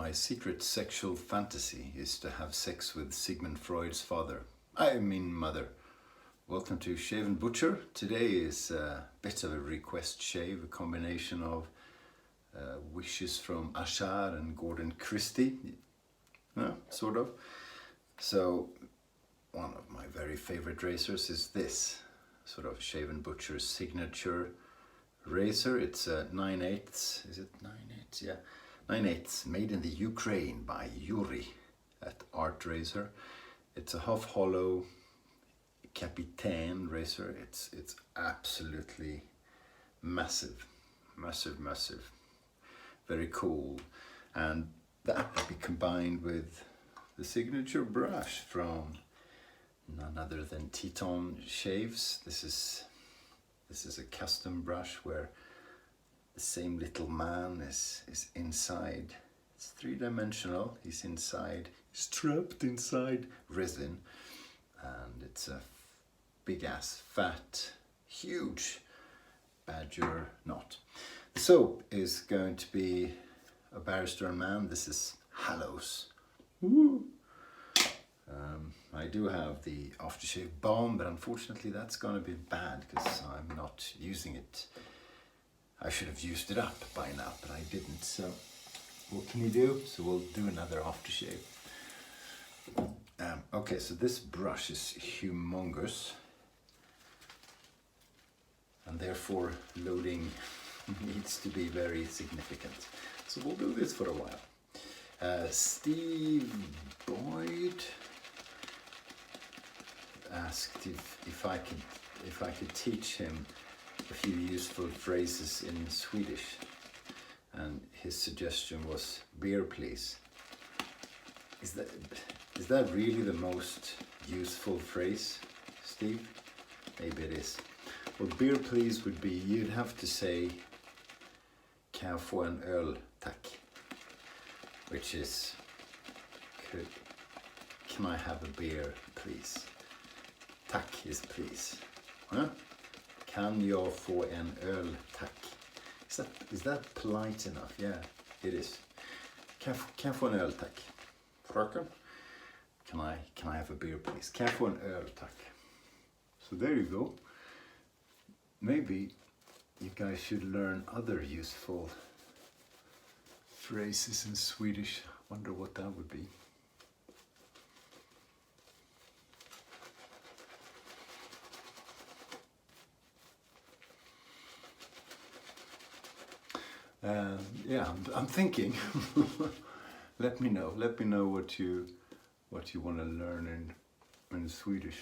My secret sexual fantasy is to have sex with Sigmund Freud's father. I mean mother. Welcome to Shave&Butcher. Today is a bit of a request shave, a combination of wishes from Ashar and Gordon Christie. Sort of. So one of my very favorite razors is this sort of Shave&Butcher signature razor. It's a 9/8. Is it 9/8? Yeah. 9/8, made in the Ukraine by Yuri at ArtRazor. It's a half hollow Capitaine razor. It's absolutely massive. Very cool. And that will be combined with the signature brush from none other than Teton Shaves. This is a custom brush where the same little man is inside. It's three-dimensional. He's trapped inside resin, and it's a big ass, fat, huge badger knot. The soap is going to be a Barrister Mann. This is Hallows. Woo! I do have the aftershave balm, but unfortunately that's going to be bad because I'm not using it. I should have used it up by now, but I didn't. So what can you do? So we'll do another aftershave. Okay, so this brush is humongous, and therefore loading needs to be very significant. So we'll do this for a while. Steve Boyd asked if I could teach him a few useful phrases in Swedish, and his suggestion was beer please. Is that really the most useful phrase, Steve? Maybe it is. Well, beer please would be, you'd have to say kan jag få en öl tack, which is can I have a beer please? Tack is please. Huh? Kan jag få en öl tack? Is that polite enough? Yeah, it is. Kan jag få en öl tack? Fröken? Can I have a beer please? Kan jag få en öl tack? So there you go. Maybe you guys should learn other useful phrases in Swedish. Wonder what that would be. Yeah, I'm thinking. Let me know what you want to learn in Swedish.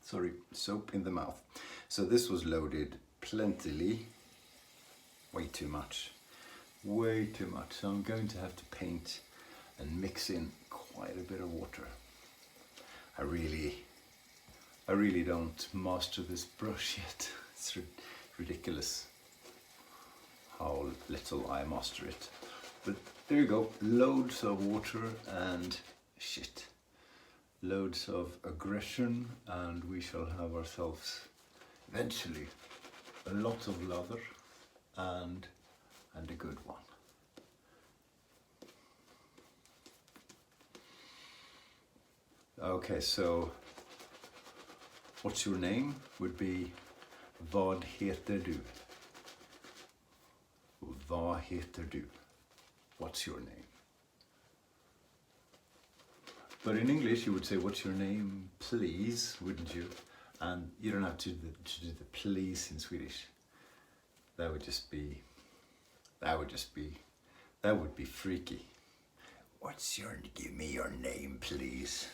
Sorry, soap in the mouth. So this was loaded plentifully. Way too much. So I'm going to have to paint and mix in quite a bit of water. I really don't master this brush yet. It's ridiculous how little I master it. But there you go, loads of water and shit. Loads of aggression, and we shall have ourselves eventually a lot of lather and a good one. Okay, so what's your name would be vad heter du? Vad heter du? What's your name? But in English you would say, what's your name, please, wouldn't you? And you don't have to do the please in Swedish. That would be freaky. Give me your name, please.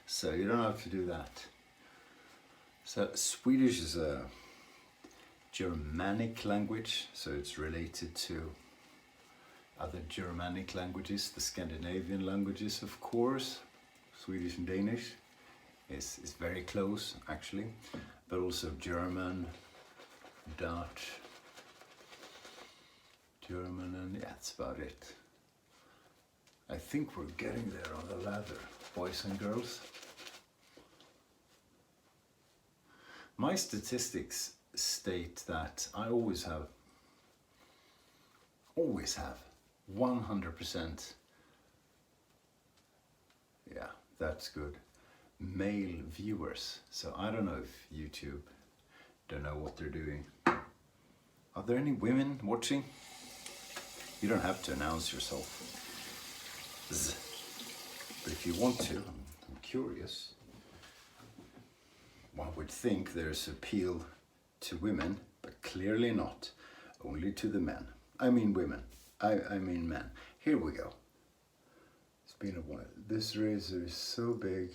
So you don't have to do that. So Swedish is a Germanic language, so it's related to other Germanic languages, the Scandinavian languages, of course. Swedish and Danish is very close, actually, but also German, Dutch, and yeah, that's about it. I think we're getting there on the ladder, boys and girls. My statistics state that I always have always have 100%. Yeah, that's good. Male viewers. So I don't know if YouTube don't know what they're doing. Are there any women watching? You don't have to announce yourself. But if you want to, I'm curious. One would think there's appeal to women, but clearly not. Only to the men. I mean women. I mean men. Here we go. It's been a while. This razor is so big.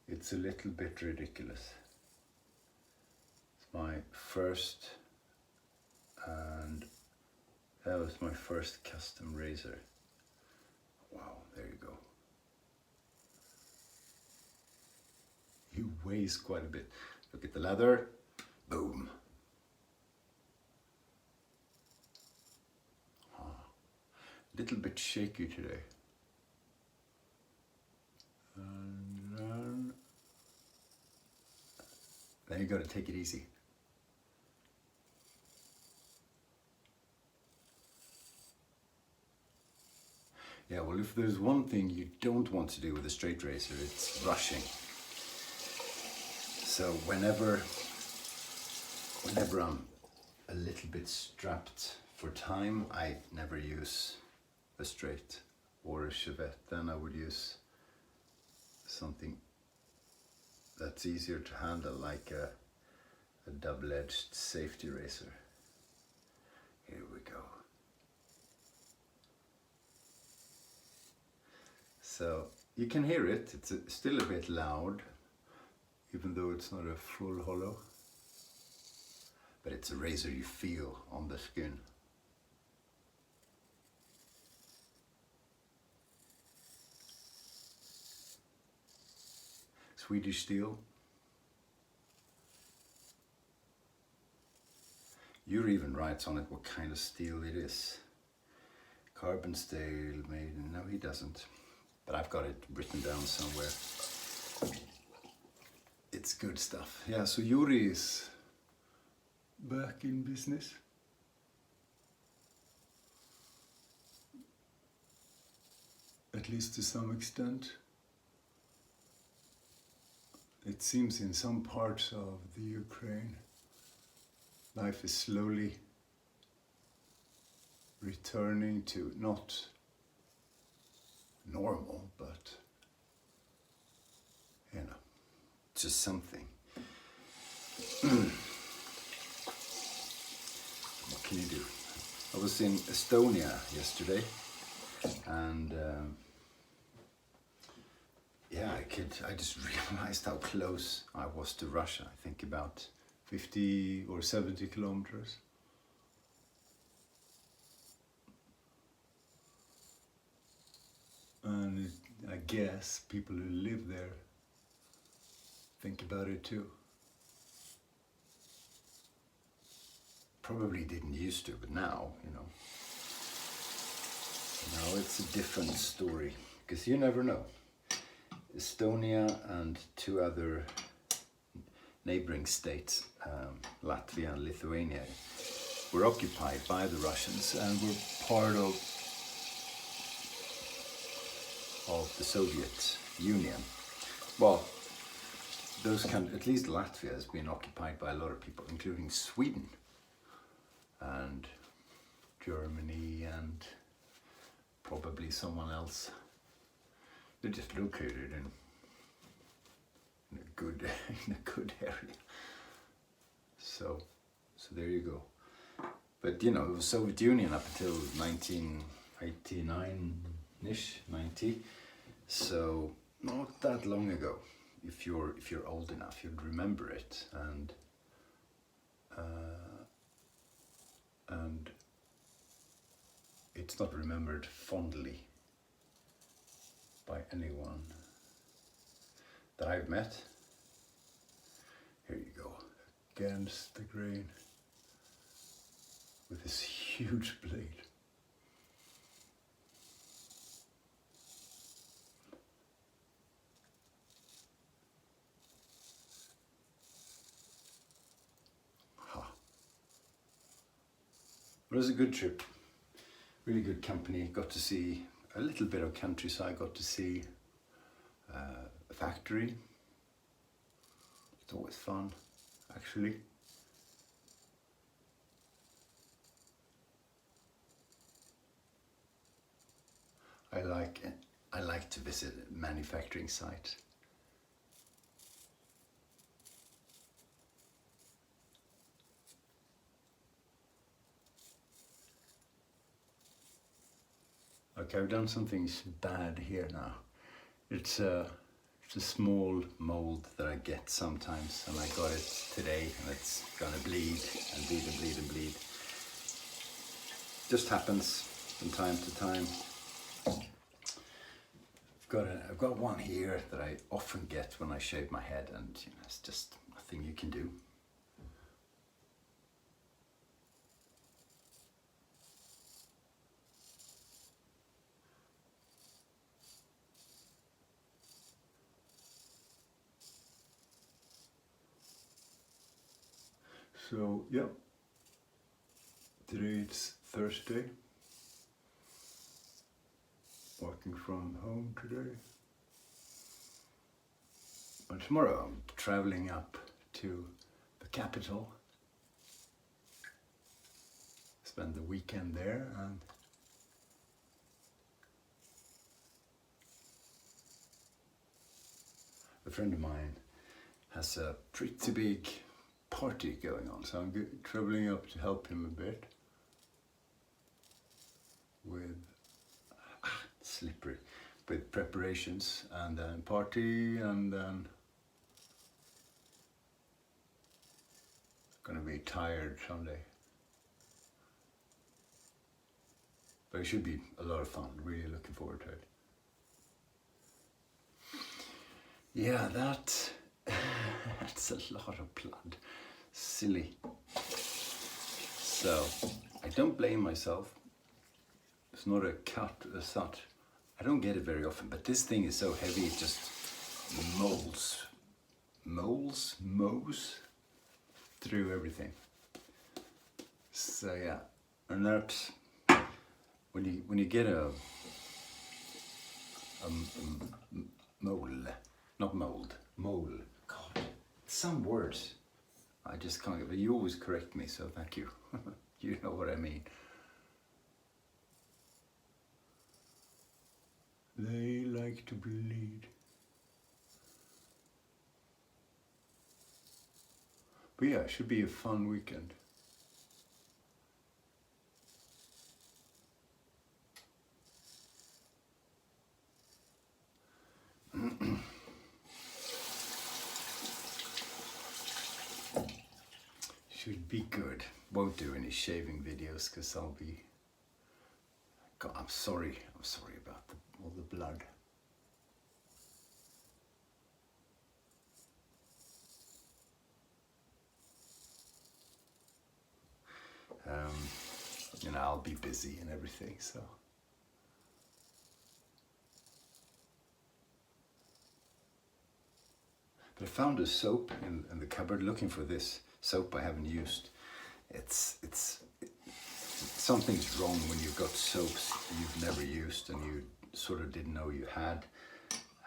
It's a little bit ridiculous. It's my first, and that was my first custom razor. Wow, there you go. He weighs quite a bit. Look at the leather. Boom. Little bit shaky today. And then you got to take it easy. Yeah, well, if there's one thing you don't want to do with a straight razor, it's rushing. So whenever I'm a little bit strapped for time, I never use a straight or a chevette. Then I would use something that's easier to handle, like a double-edged safety razor. Here we go. So you can hear it. It's still a bit loud, even though it's not a full hollow. But it's a razor you feel on the skin. Swedish steel. Yuri even writes on it what kind of steel it is. Carbon steel made, no he doesn't. But I've got it written down somewhere. It's good stuff. Yeah, so Yuri is back in business. At least to some extent. It seems in some parts of the Ukraine, life is slowly returning to not normal, but you know, just something. What can you do? I was in Estonia yesterday, and yeah, I just realized how close I was to Russia. I think about 50 or 70 kilometers. And I guess people who live there think about it too. Probably didn't used to, but now, you know. Now it's a different story, because you never know. Estonia and two other neighboring states, Latvia and Lithuania, were occupied by the Russians and were part of the Soviet Union. Well, at least Latvia has been occupied by a lot of people, including Sweden and Germany and probably someone else. They're just located in a good area. So there you go. But you know, it was Soviet Union up until 1989-ish, 90. So not that long ago. If you're old enough, you'd remember it, and it's not remembered fondly by anyone that I've met. Here you go, against the grain with this huge blade. was a good trip, really good company. Got to see a little bit of countryside, got to see a factory. It's always fun, actually. I like to visit manufacturing sites. Okay, I've done something bad here now. It's a small mold that I get sometimes, and I got it today, and it's gonna bleed and bleed and bleed and bleed. Just happens from time to time. I've got one here that I often get when I shave my head, and you know, it's just nothing you can do. So yeah, today it's Thursday. Working from home today. And tomorrow I'm traveling up to the capital. Spend the weekend there, and a friend of mine has a pretty big party going on, so I'm traveling up to help him a bit with slippery with preparations, and then party, and then gonna be tired someday, but it should be a lot of fun. Really looking forward to it. Yeah, that's a lot of blood. Silly. So I don't blame myself. It's not a cut as such. I don't get it very often, but this thing is so heavy it just mows through everything. So yeah, and that's when you get a mole, not mold, mole. God, some words I just can't get. But you always correct me, so thank you. You know what I mean. They like to bleed. But yeah, it should be a fun weekend. Should be good. Won't do any shaving videos because I'll be... God, I'm sorry about all the blood. You know, I'll be busy and everything, so. But I found a soap in the cupboard, looking for this soap I haven't used. Something's wrong when you've got soaps you've never used and you sort of didn't know you had.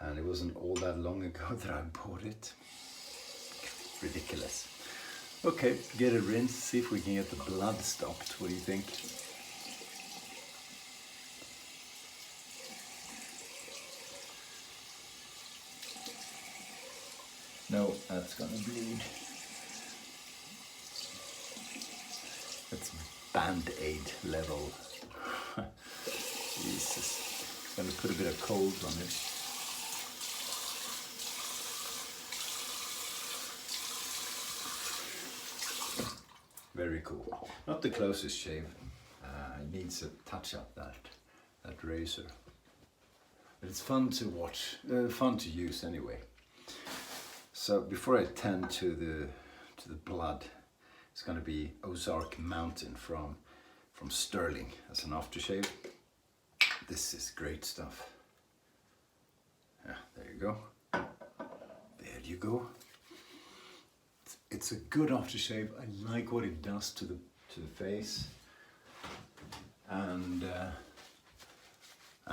And it wasn't all that long ago that I bought it. Ridiculous. Okay, get a rinse, see if we can get the blood stopped. What do you think? No, that's gonna bleed. That's Band-Aid level. Jesus. Gonna put a bit of cold on it. Very cool. Not the closest shave. It needs a touch up, that razor. But it's fun to watch, fun to use anyway. So before I tend to the blood, it's going to be Ozark Mountain from Sterling as an aftershave. This is great stuff. Yeah, there you go. There you go. It's a good aftershave. I like what it does to the face. and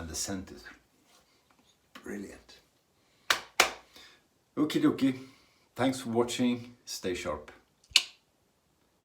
the scent is brilliant. Okie dokie, thanks for watching, stay sharp.